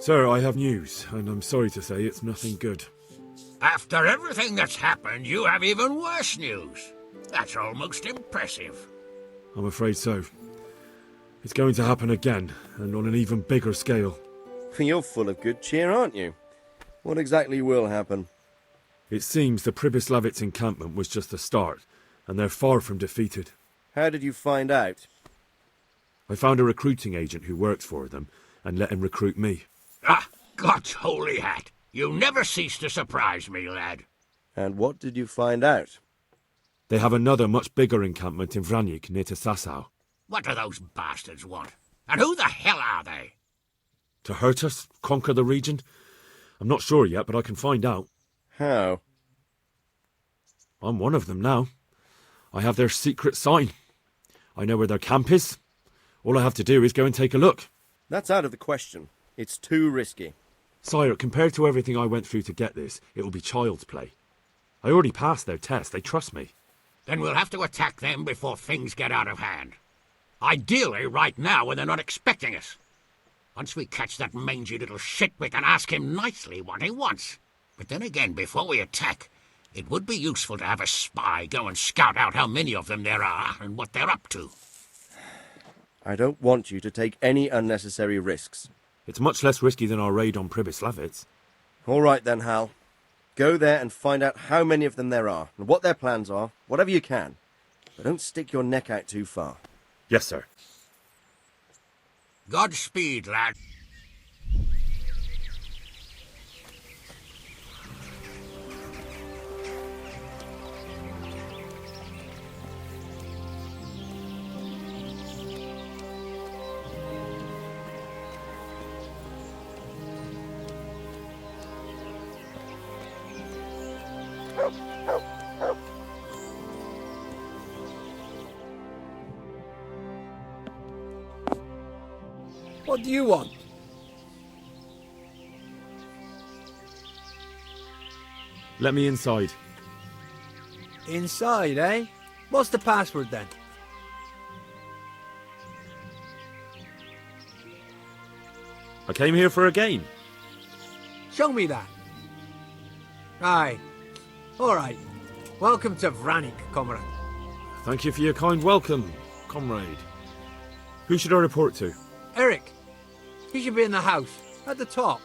Sir, I have news, and I'm sorry to say it's nothing good. After everything that's happened, you have even worse news. That's almost impressive. I'm afraid so. It's going to happen again, and on an even bigger scale. You're full of good cheer, aren't you? What exactly will happen? It seems the Pribyslavitz encampment was just the start, and they're far from defeated. How did you find out? I found a recruiting agent who works for them, and let him recruit me. Ah, God's holy hat. You never cease to surprise me, lad. And what did you find out? They have another much bigger encampment in Vranik near to Sasau. What do those bastards want? And who the hell are they? To hurt us? Conquer the region? I'm not sure yet, but I can find out. How? I'm one of them now. I have their secret sign. I know where their camp is. All I have to do is go and take a look. That's out of the question. It's too risky. Sire, compared to everything I went through to get this, it will be child's play. I already passed their test. They trust me. Then we'll have to attack them before things get out of hand. Ideally, right now, when they're not expecting us. Once we catch that mangy little shit, we can ask him nicely what he wants. But then again, before we attack, it would be useful to have a spy go and scout out how many of them there are and what they're up to. I don't want you to take any unnecessary risks. It's much less risky than our raid on Pribyslavitz. All right then, Hal. Go there and find out how many of them there are, and what their plans are, whatever you can. But don't stick your neck out too far. Yes, sir. Godspeed, lad. What do you want? Let me inside. Inside, eh? What's the password then? I came here for a game. Show me that. Aye. Alright. Welcome to Vranik, comrade. Thank you for your kind welcome, comrade. Who should I report to? Eric. He should be in the house, at the top.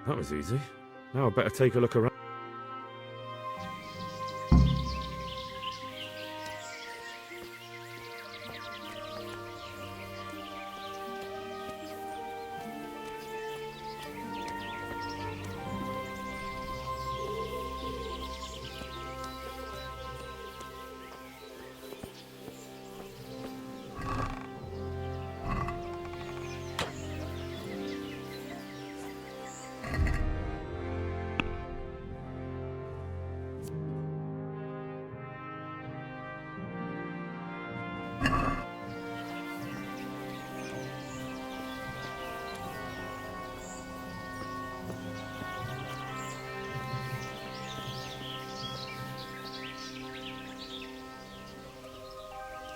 That was easy. Now I better take a look around.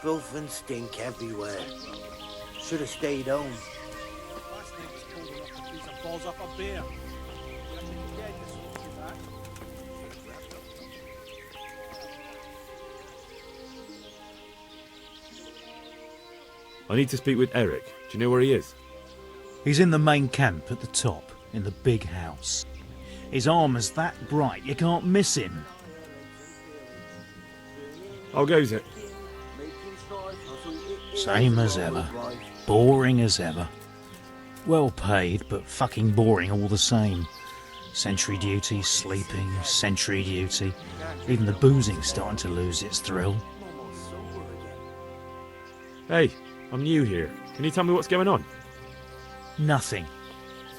Filth and stink everywhere. Should have stayed home. Last night was cold enough to freeze our balls off a bear. You reckon he's dead this week, is that? I need to speak with Eric. Do you know where he is? He's in the main camp at the top, in the big house. His armour's that bright you can't miss him. How goes it? Same as ever. Boring as ever. Well paid, but fucking boring all the same. Sentry duty, sleeping, sentry duty. Even the boozing's starting to lose its thrill. Hey, I'm new here. Can you tell me what's going on? Nothing.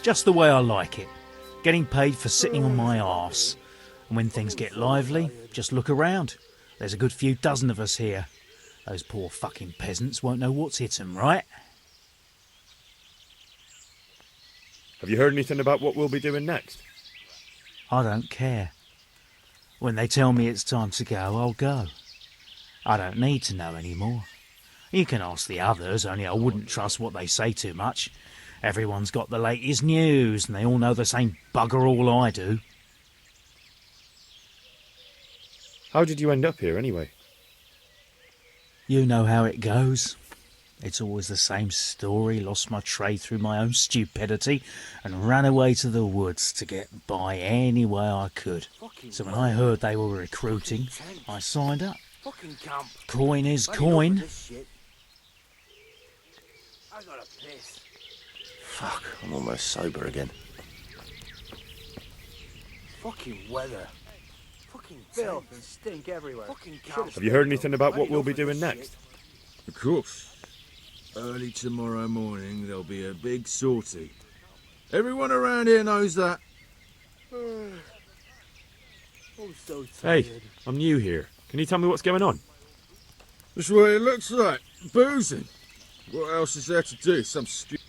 Just the way I like it. Getting paid for sitting on my arse. And when things get lively, just look around. There's a good few dozen of us here. Those poor fucking peasants won't know what's hit 'em, right? Have you heard anything about what we'll be doing next? I don't care. When they tell me it's time to go, I'll go. I don't need to know any more. You can ask the others, only I wouldn't trust what they say too much. Everyone's got the latest news, and they all know the same bugger all I do. How did you end up here, anyway? You know how it goes. It's always the same story. Lost my trade through my own stupidity and ran away to the woods to get by any way I could. So when I heard they were recruiting, I signed up. Fucking camp. Coin is Bloody enough of coin. this shit. I gotta piss. Fuck, I'm almost sober again. Fucking weather. Fucking filth and stink everywhere. Fucking camp. Have you heard anything about what we'll be doing next? Of course. Early tomorrow morning there'll be a big sortie. Everyone around here knows that. I'm so Hey, tired. I'm new here. Can you tell me what's going on? That's what it looks like. Boozing. What else is there to do? Some stupid...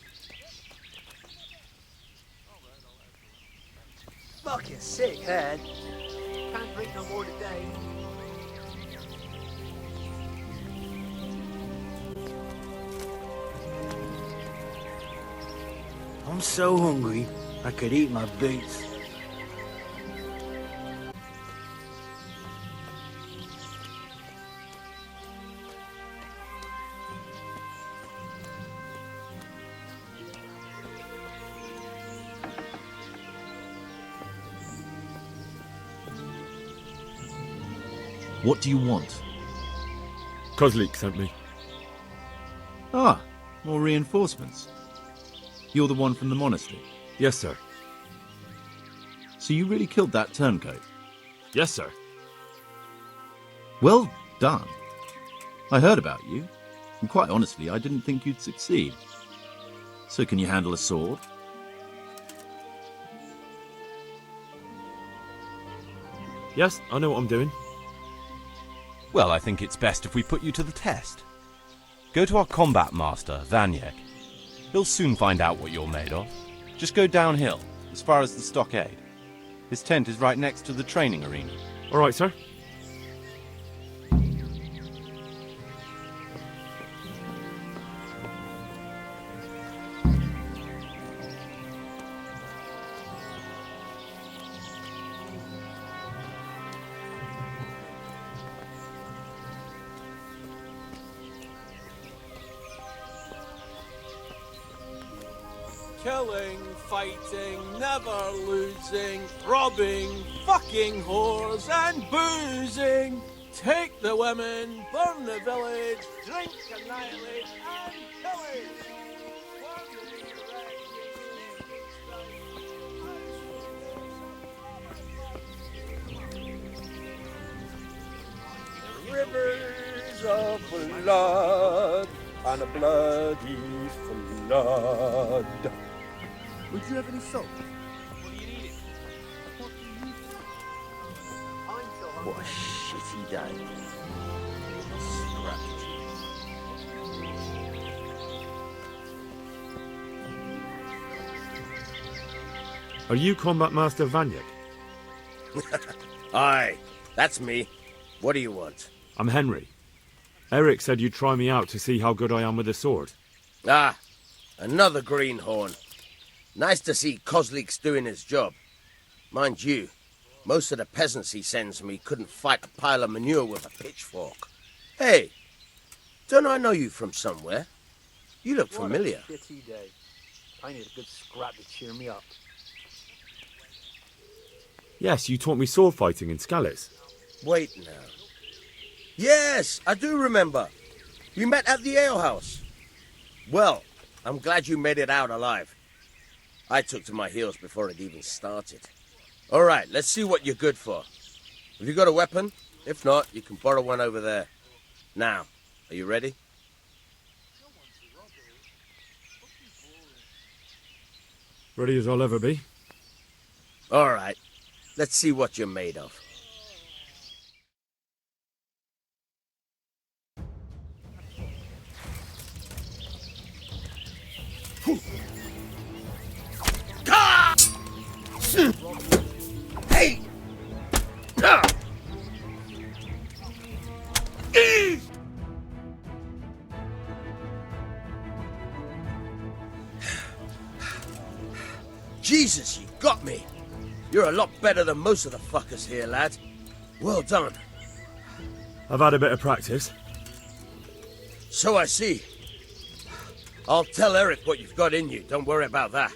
Fucking sick head. Can't drink no more today. I'm so hungry, I could eat my boots. What do you want? Kozlik sent me. Ah, more reinforcements. You're the one from the monastery. Yes, sir. So you really killed that turncoat? Yes, sir. Well done. I heard about you, and quite honestly, I didn't think you'd succeed. So can you handle a sword? Yes, I know what I'm doing. Well, I think it's best if we put you to the test. Go to our combat master, Vranik. He'll soon find out what you're made of. Just go downhill, as far as the stockade. His tent is right next to the training arena. All right, sir. Killing, fighting, never losing, robbing, fucking whores and boozing. Take the women, burn the village, drink, annihilate, and pillage. Rivers of blood and a bloody flood. Would you have any salt? What a shitty day. Are you Combat Master Vranik? Aye, that's me. What do you want? I'm Henry. Eric said you'd try me out to see how good I am with a sword. Ah, another greenhorn. Nice to see Kozlik's doing his job. Mind you, most of the peasants he sends me couldn't fight a pile of manure with a pitchfork. Hey, don't I know you from somewhere? You look familiar. What a shitty day. I need a good scrap to cheer me up. Yes, you taught me sword fighting in Scallis. Wait now. Yes, I do remember. We met at the alehouse. Well, I'm glad you made it out alive. I took to my heels before it even started. All right, let's see what you're good for. Have you got a weapon? If not, you can borrow one over there. Now, are you ready? Ready as I'll ever be. All right, let's see what you're made of. Hey! Jesus, you got me. You're a lot better than most of the fuckers here, lad. Well done. I've had a bit of practice. So I see. I'll tell Eric what you've got in you, don't worry about that.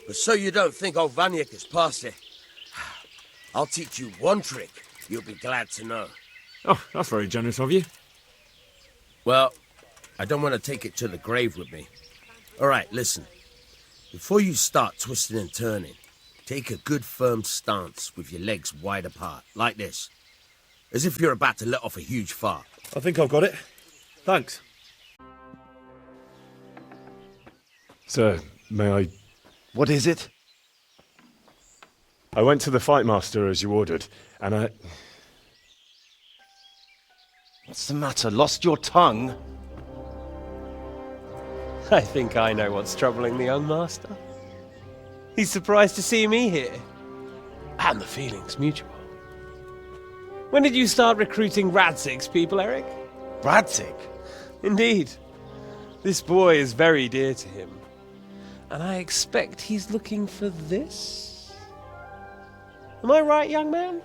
But so you don't think old Vranik is past it, I'll teach you one trick you'll be glad to know. Oh, that's very generous of you. Well, I don't want to take it to the grave with me. All right, listen. Before you start twisting and turning, take a good firm stance with your legs wide apart, like this. As if you're about to let off a huge fart. I think I've got it. Thanks. Sir, may I... What is it? I went to the fight master as you ordered, and I... What's the matter? Lost your tongue? I think I know what's troubling the young master. He's surprised to see me here. And the feeling's mutual. When did you start recruiting Radzig's people, Eric? Radzig? Indeed. This boy is very dear to him. And I expect he's looking for this? Am I right, young man?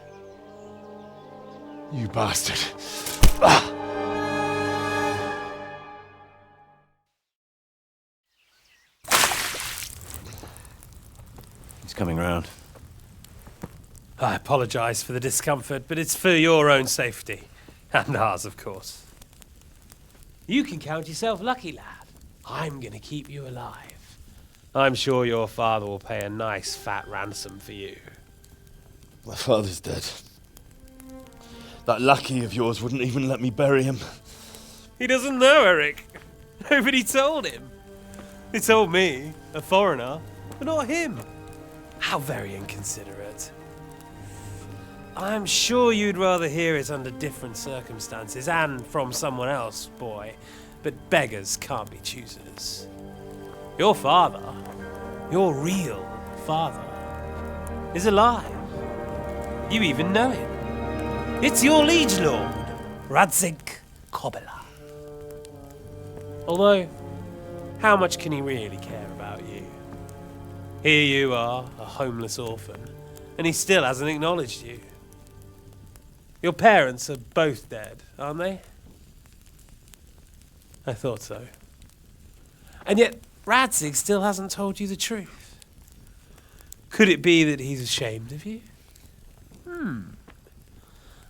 You bastard. He's coming round. I apologise for the discomfort, but it's for your own safety. And ours, of course. You can count yourself lucky, lad. I'm going to keep you alive. I'm sure your father will pay a nice fat ransom for you. My father's dead. That lackey of yours wouldn't even let me bury him. He doesn't know, Eric. Nobody told him. They told me, a foreigner, but not him. How very inconsiderate. I'm sure you'd rather hear it under different circumstances and from someone else, boy. But beggars can't be choosers. Your father, your real father, is alive. You even know him. It's your liege lord, Radzig Kobyla. Although, how much can he really care about you? Here you are, a homeless orphan, and he still hasn't acknowledged you. Your parents are both dead, aren't they? I thought so. And yet, Radzig still hasn't told you the truth. Could it be that he's ashamed of you?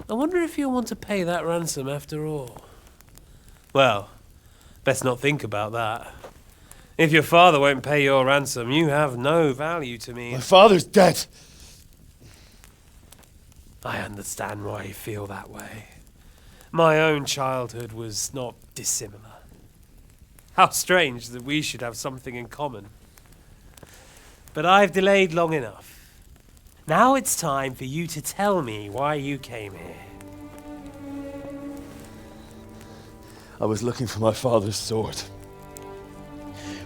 I wonder if you'll want to pay that ransom after all. Well, best not think about that. If your father won't pay your ransom, you have no value to me. My father's dead. I understand why you feel that way. My own childhood was not dissimilar. How strange that we should have something in common. But I've delayed long enough. Now it's time for you to tell me why you came here. I was looking for my father's sword,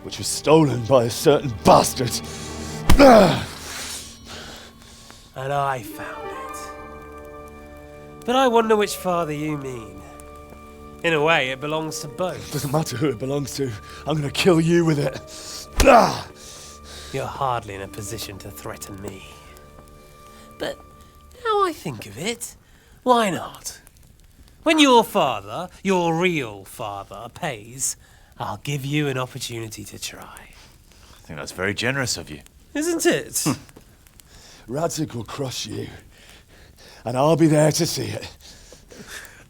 which was stolen by a certain bastard. And I found it. But I wonder which father you mean. In a way, it belongs to both. Doesn't matter who it belongs to. I'm gonna kill you with it. You're hardly in a position to threaten me. But now I think of it, why not? When your father, your real father, pays, I'll give you an opportunity to try. I think that's very generous of you. Isn't it? Radzig will crush you, and I'll be there to see it.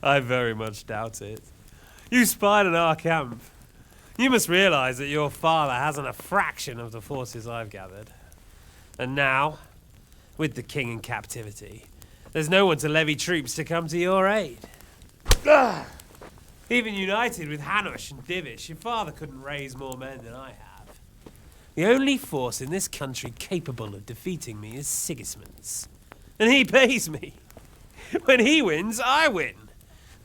I very much doubt it. You spied on our camp. You must realize that your father hasn't a fraction of the forces I've gathered. And now, with the king in captivity, there's no one to levy troops to come to your aid. Even united with Hanush and Divish, your father couldn't raise more men than I have. The only force in this country capable of defeating me is Sigismund's. And he pays me. When he wins, I win.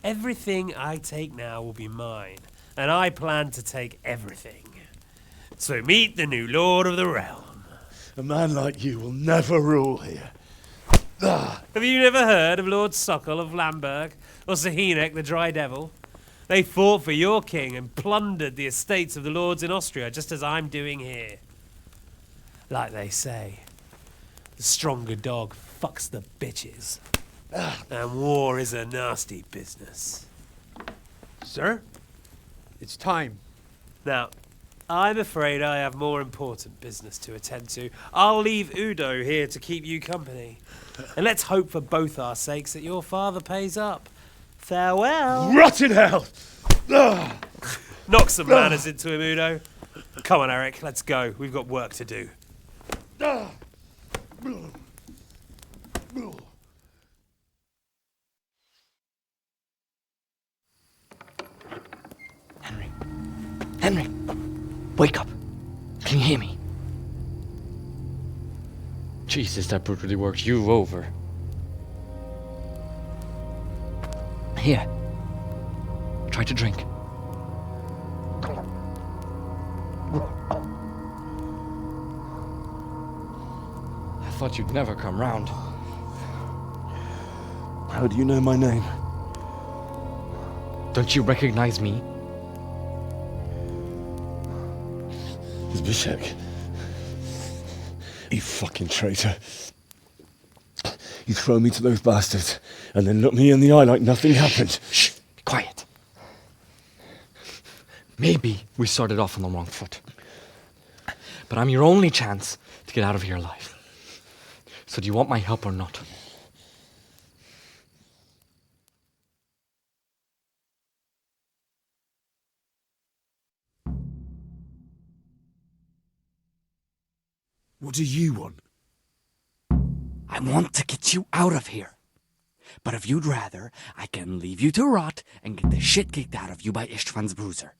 Everything I take now will be mine, and I plan to take everything. So meet the new lord of the realm. A man like you will never rule here. Have you never heard of Lord Sokol of Lamberg, or Sahinek the Dry Devil? They fought for your king and plundered the estates of the lords in Austria, just as I'm doing here. Like they say, the stronger dog fucks the bitches. And war is a nasty business. Sir, it's time. Now, I'm afraid I have more important business to attend to. I'll leave Udo here to keep you company. And let's hope for both our sakes that your father pays up. Farewell. Rotten hell! Knock some manners into him, Udo. Come on, Eric, let's go. We've got work to do. Henry, wake up. Can you hear me? Jesus, that brutally worked you over. Here. Try to drink. I thought you'd never come round. How do you know my name? Don't you recognize me? Zbyszek. You fucking traitor. You throw me to those bastards and then look me in the eye like nothing happened. Shh, be quiet. Maybe we started off on the wrong foot. But I'm your only chance to get out of here alive. So do you want my help or not? What do you want? I want to get you out of here. But if you'd rather, I can leave you to rot and get the shit kicked out of you by István's bruiser.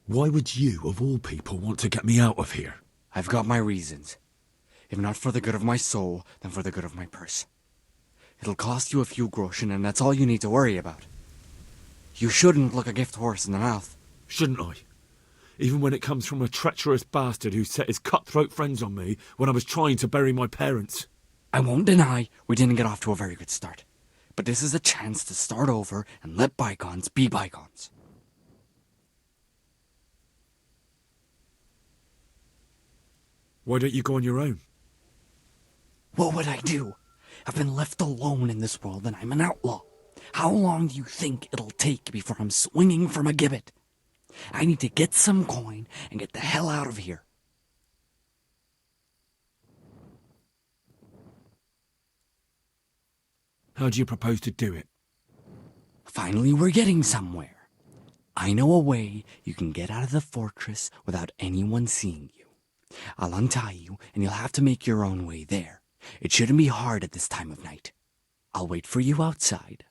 Why would you, of all people, want to get me out of here? I've got my reasons. If not for the good of my soul, then for the good of my purse. It'll cost you a few groschen, and that's all you need to worry about. You shouldn't look a gift horse in the mouth. Shouldn't I? Even when it comes from a treacherous bastard who set his cutthroat friends on me when I was trying to bury my parents. I won't deny we didn't get off to a very good start. But this is a chance to start over and let bygones be bygones. Why don't you go on your own? What would I do? I've been left alone in this world and I'm an outlaw. How long do you think it'll take before I'm swinging from a gibbet? I need to get some coin and get the hell out of here. How do you propose to do it? Finally, we're getting somewhere. I know a way you can get out of the fortress without anyone seeing you. I'll untie you, and you'll have to make your own way there. It shouldn't be hard at this time of night. I'll wait for you outside.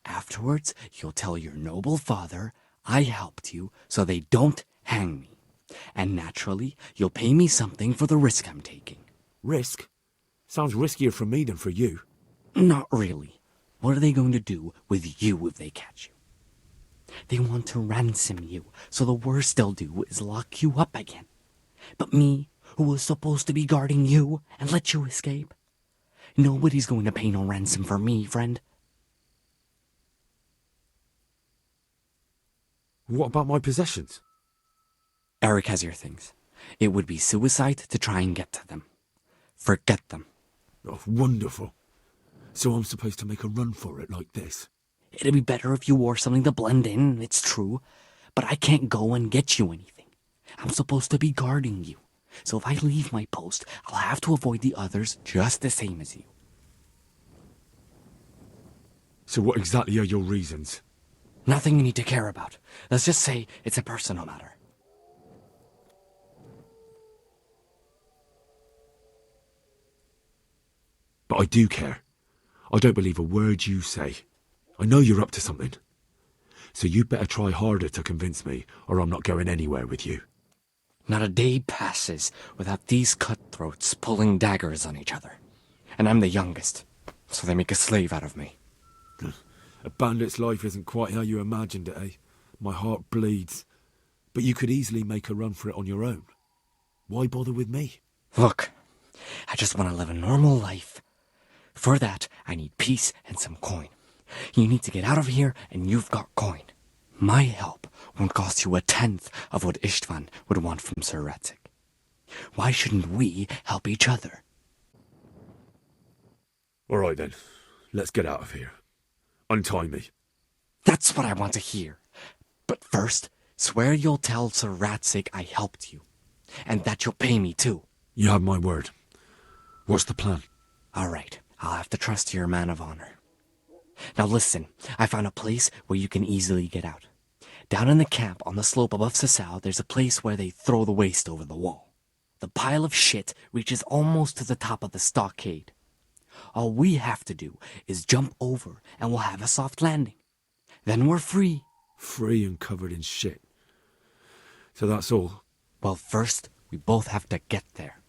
Afterwards, you'll tell your noble father I helped you so they don't hang me. And naturally, you'll pay me something for the risk I'm taking. Risk? Sounds riskier for me than for you. Not really. What are they going to do with you if they catch you? They want to ransom you, so the worst they'll do is lock you up again. But me, who was supposed to be guarding you and let you escape? Nobody's going to pay no ransom for me, friend. What about my possessions? Eric has your things. It would be suicide to try and get to them. Forget them. Oh, wonderful. So I'm supposed to make a run for it like this? It'd be better if you wore something to blend in, it's true. But I can't go and get you anything. I'm supposed to be guarding you. So if I leave my post, I'll have to avoid the others just the same as you. So what exactly are your reasons? Nothing you need to care about. Let's just say it's a personal matter. But I do care. I don't believe a word you say. I know you're up to something. So you better try harder to convince me, or I'm not going anywhere with you. Not a day passes without these cutthroats pulling daggers on each other. And I'm the youngest, so they make a slave out of me. A bandit's life isn't quite how you imagined it, eh? My heart bleeds. But you could easily make a run for it on your own. Why bother with me? Look, I just want to live a normal life. For that, I need peace and some coin. You need to get out of here, and you've got coin. My help won't cost you a tenth of what Istvan would want from Sir Ratzik. Why shouldn't we help each other? All right then, let's get out of here. Untie me. That's what I want to hear. But first, swear you'll tell Sir Ratzik I helped you. And that you'll pay me too. You have my word. What's the plan? All right, I'll have to trust you're a man of honor. Now listen, I found a place where you can easily get out. Down in the camp on the slope above Sasau, there's a place where they throw the waste over the wall. The pile of shit reaches almost to the top of the stockade. All we have to do is jump over and we'll have a soft landing. Then we're free. Free and covered in shit. So that's all? Well, first, we both have to get there.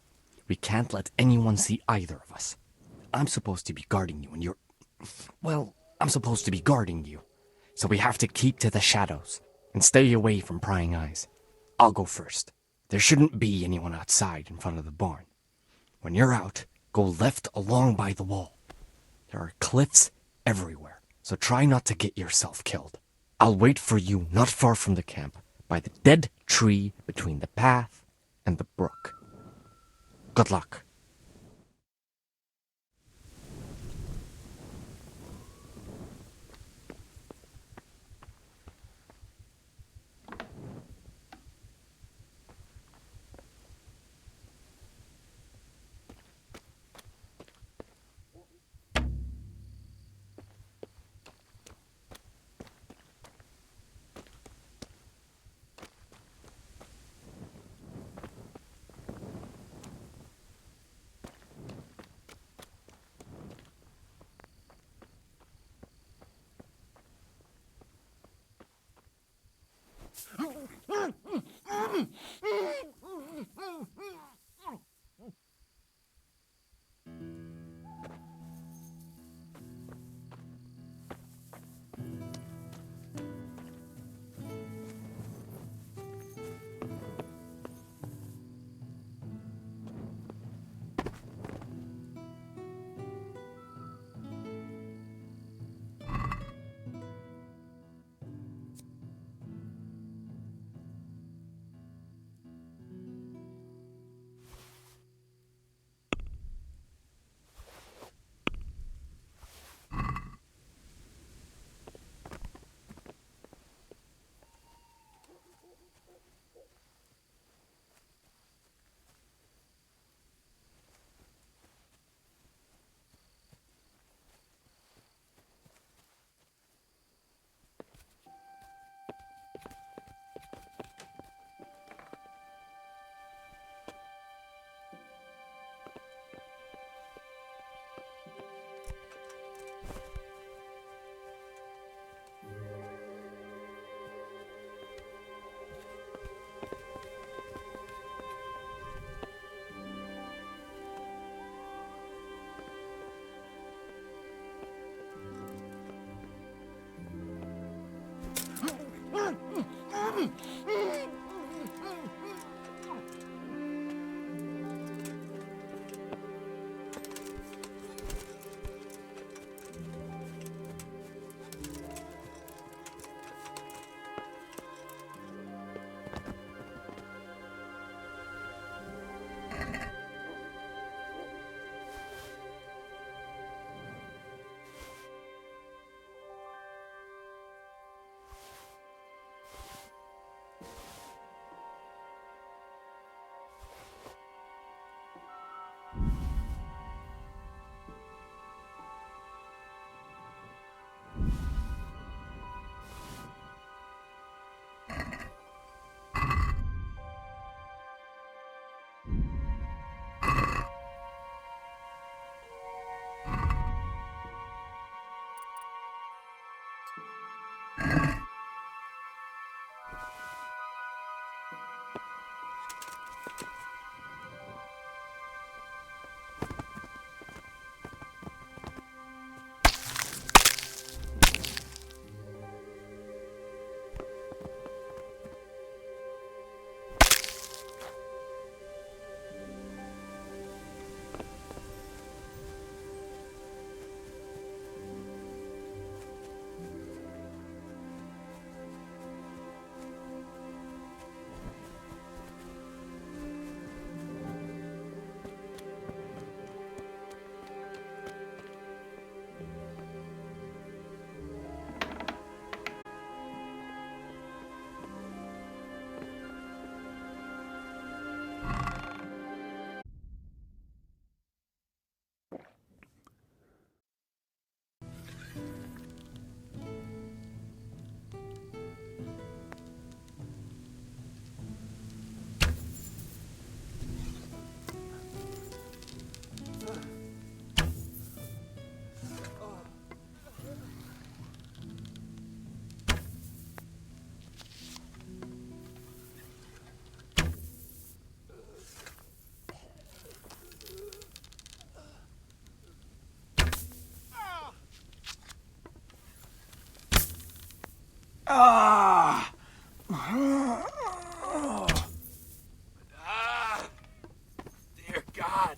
We can't let anyone see either of us. I'm supposed to be guarding you and you're... Well, I'm supposed to be guarding you. So we have to keep to the shadows and stay away from prying eyes. I'll go first. There shouldn't be anyone outside in front of the barn. When you're out, go left along by the wall. There are cliffs everywhere, so try not to get yourself killed. I'll wait for you not far from the camp, by the dead tree between the path and the brook. Good luck. Ah! Dear God.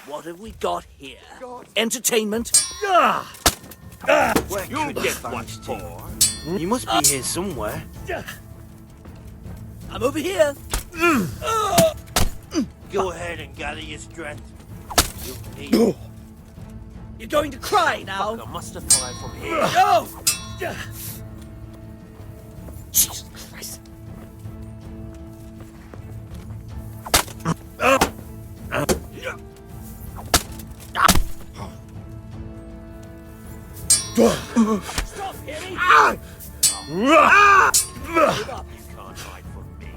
What have we got here? Entertainment? Where You could get this watched for? You must be here somewhere. I'm over here. Go ahead and gather your strength. You'll need it. You're going to cry now. I must have fired from here. No! Jesus Christ. Stop, Henry! Give up. You can't hide from me.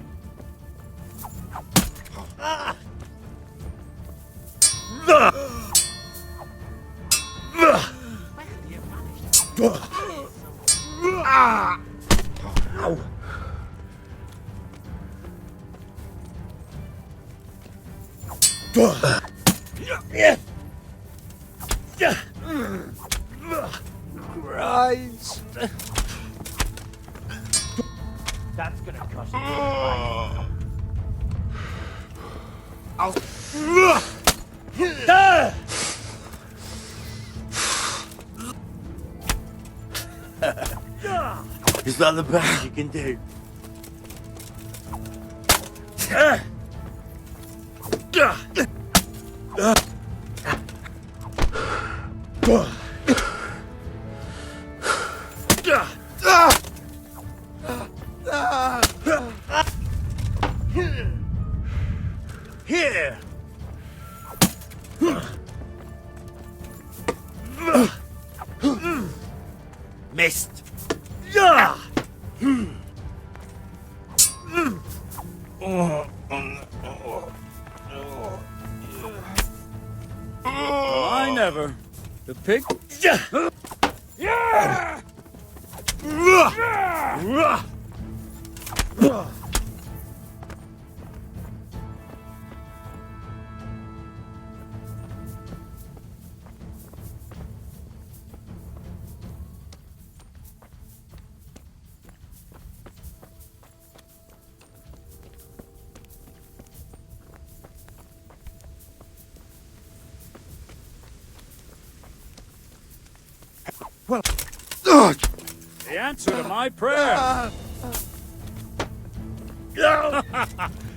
Christ. That's gonna cost you. Is that the best you can do? Here! Missed! I never. The pig? Well, the answer to my prayer.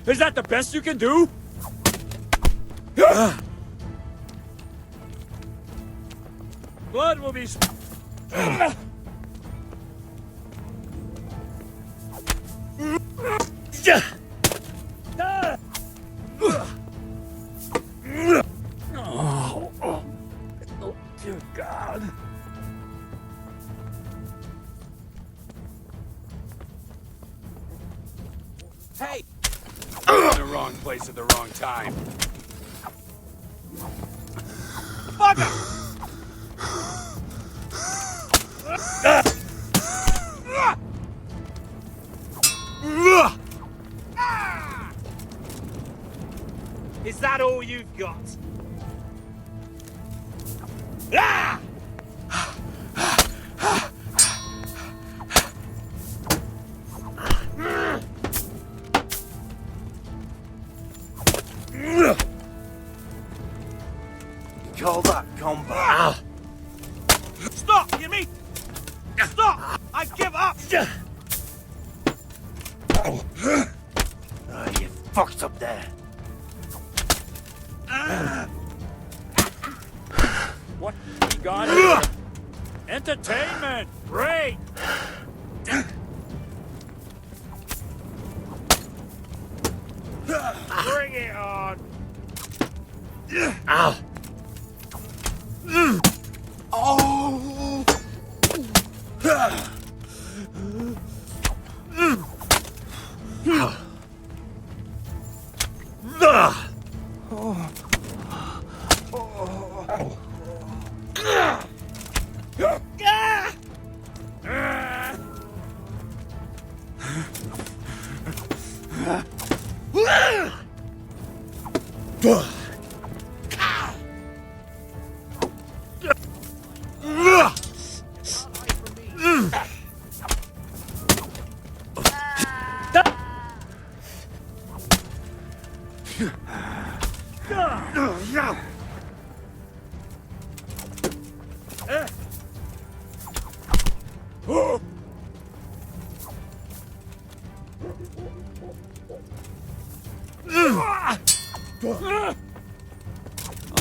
Is that the best you can do? Blood will be. Oh, dear God. Hey! In the wrong place at the wrong time. Bugger! Is that all you've got? Ah! Call that combat. Stop, you mean? Stop! I give up! You fucked up there. What you got here? Entertainment! Great! Bring it on! Ow! Oh!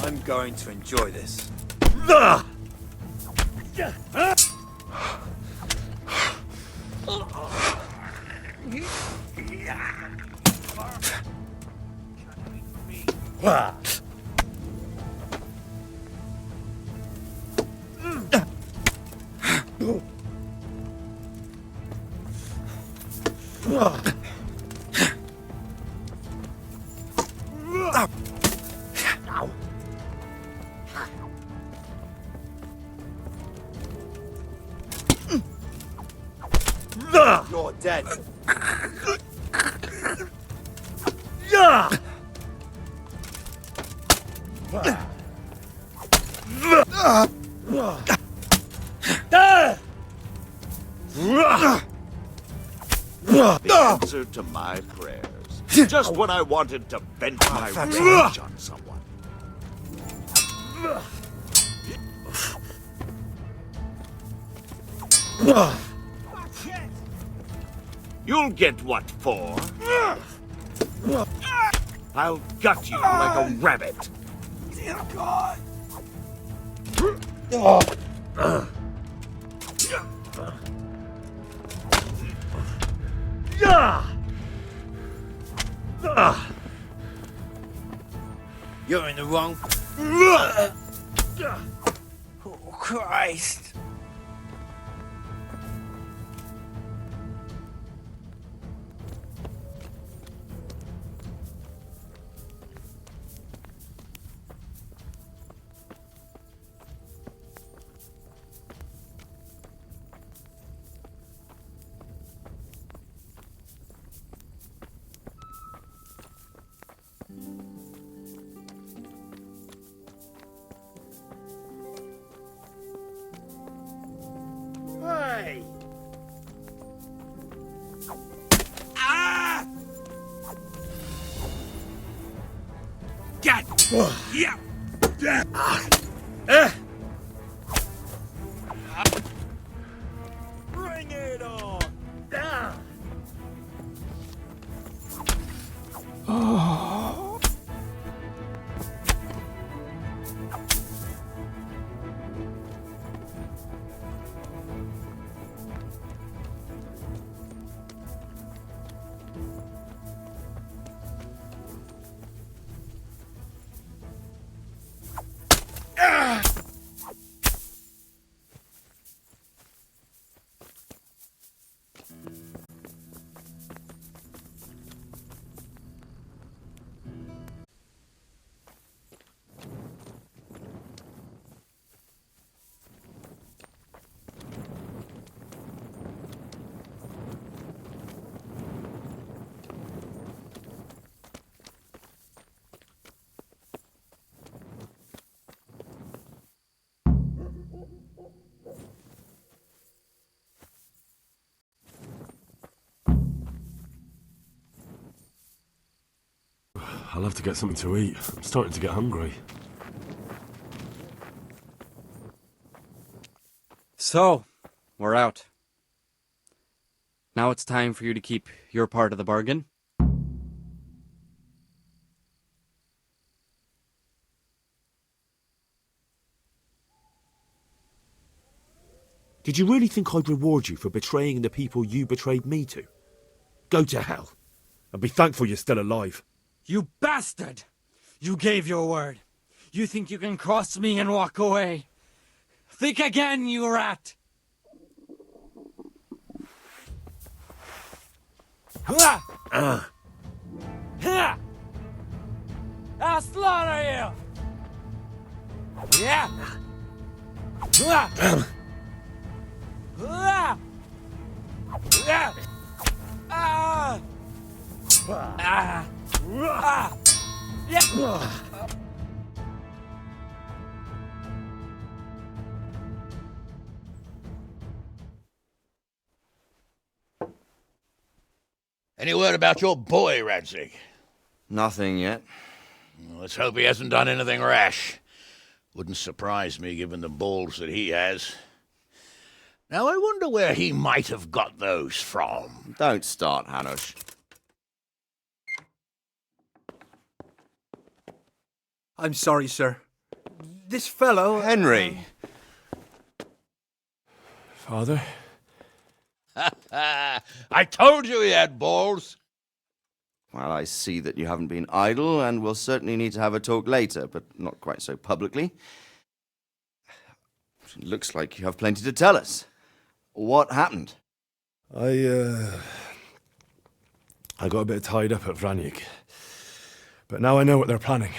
I'm going to enjoy this. You're dead. The answer to my prayers. Just when I wanted to vent my rage on someone. You'll get what for. I'll gut you like a rabbit. Dear God. You're in the wrong. Oh, Christ. Hey! Get! Yeah! Bring it on! Oh. I'll have to get something to eat. I'm starting to get hungry. So, we're out. Now it's time for you to keep your part of the bargain. Did you really think I'd reward you for betraying the people you betrayed me to? Go to hell. And be thankful you're still alive. You bastard! You gave your word. You think you can cross me and walk away? Think again, you rat! I'll slaughter you! Yeah! Any word about your boy, Radzig? Nothing yet. Let's hope he hasn't done anything rash. Wouldn't surprise me, given the balls that he has. Now, I wonder where he might have got those from. Don't start, Hanush. I'm sorry, sir. This fellow... Henry! Father? I told you he had balls. Well, I see that you haven't been idle, and we'll certainly need to have a talk later, but not quite so publicly. It looks like you have plenty to tell us. What happened? I got a bit tied up at Vranik. But now I know what they're planning.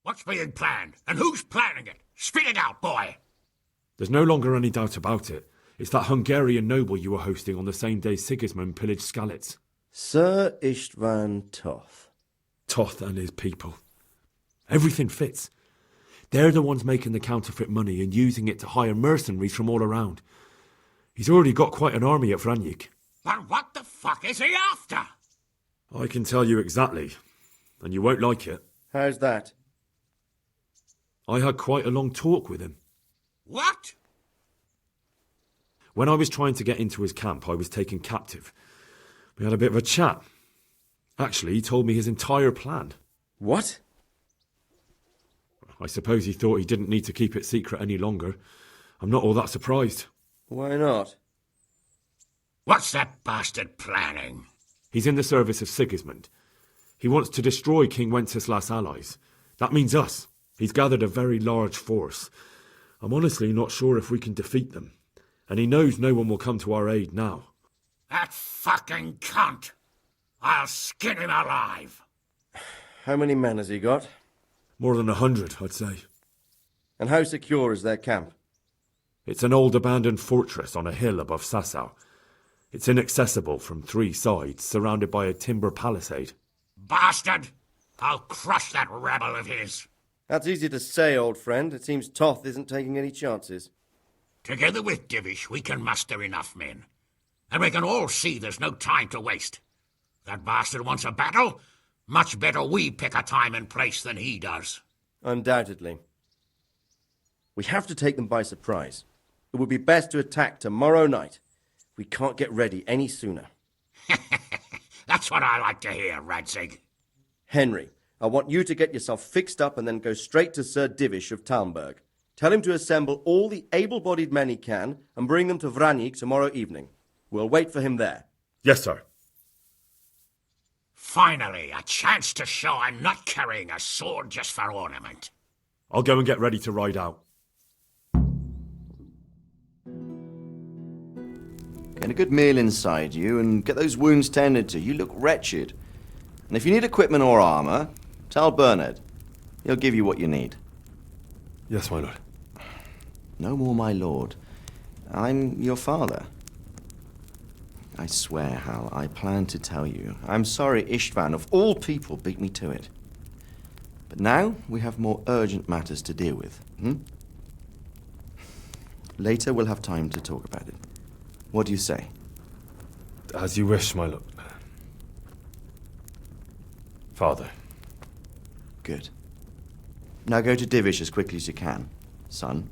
What's being planned? And who's planning it? Spit it out, boy! There's no longer any doubt about it. It's that Hungarian noble you were hosting on the same day Sigismund pillaged Skalitz. Sir Istvan Toth. Toth and his people. Everything fits. They're the ones making the counterfeit money and using it to hire mercenaries from all around. He's already got quite an army at Vranik. But what the fuck is he after? I can tell you exactly, and you won't like it. How's that? I had quite a long talk with him. What? When I was trying to get into his camp, I was taken captive. We had a bit of a chat. Actually, he told me his entire plan. What? I suppose he thought he didn't need to keep it secret any longer. I'm not all that surprised. Why not? What's that bastard planning? He's in the service of Sigismund. He wants to destroy King Wenceslas' allies. That means us. He's gathered a very large force. I'm honestly not sure if we can defeat them. And he knows no one will come to our aid now. That fucking cunt! I'll skin him alive! How many men has he got? More than 100, I'd say. And how secure is their camp? It's an old abandoned fortress on a hill above Sasau. It's inaccessible from 3 sides, surrounded by a timber palisade. Bastard! I'll crush that rebel of his! That's easy to say, old friend. It seems Toth isn't taking any chances. Together with Divish, we can muster enough men. And we can all see there's no time to waste. That bastard wants a battle. Much better we pick a time and place than he does. Undoubtedly. We have to take them by surprise. It would be best to attack tomorrow night. We can't get ready any sooner. That's what I like to hear, Radzig. Henry, I want you to get yourself fixed up and then go straight to Sir Divish of Talmberg. Tell him to assemble all the able-bodied men he can and bring them to Vranik tomorrow evening. We'll wait for him there. Yes, sir. Finally, a chance to show I'm not carrying a sword just for ornament. I'll go and get ready to ride out. Get a good meal inside you and get those wounds tended to. You look wretched. And if you need equipment or armor, tell Bernard. He'll give you what you need. Yes, my lord. No more, my lord. I'm your father. I swear, Hal, I plan to tell you. I'm sorry Istvan, of all people, beat me to it. But now we have more urgent matters to deal with. Later we'll have time to talk about it. What do you say? As you wish, my lord. Father. Good. Now go to Divish as quickly as you can, son.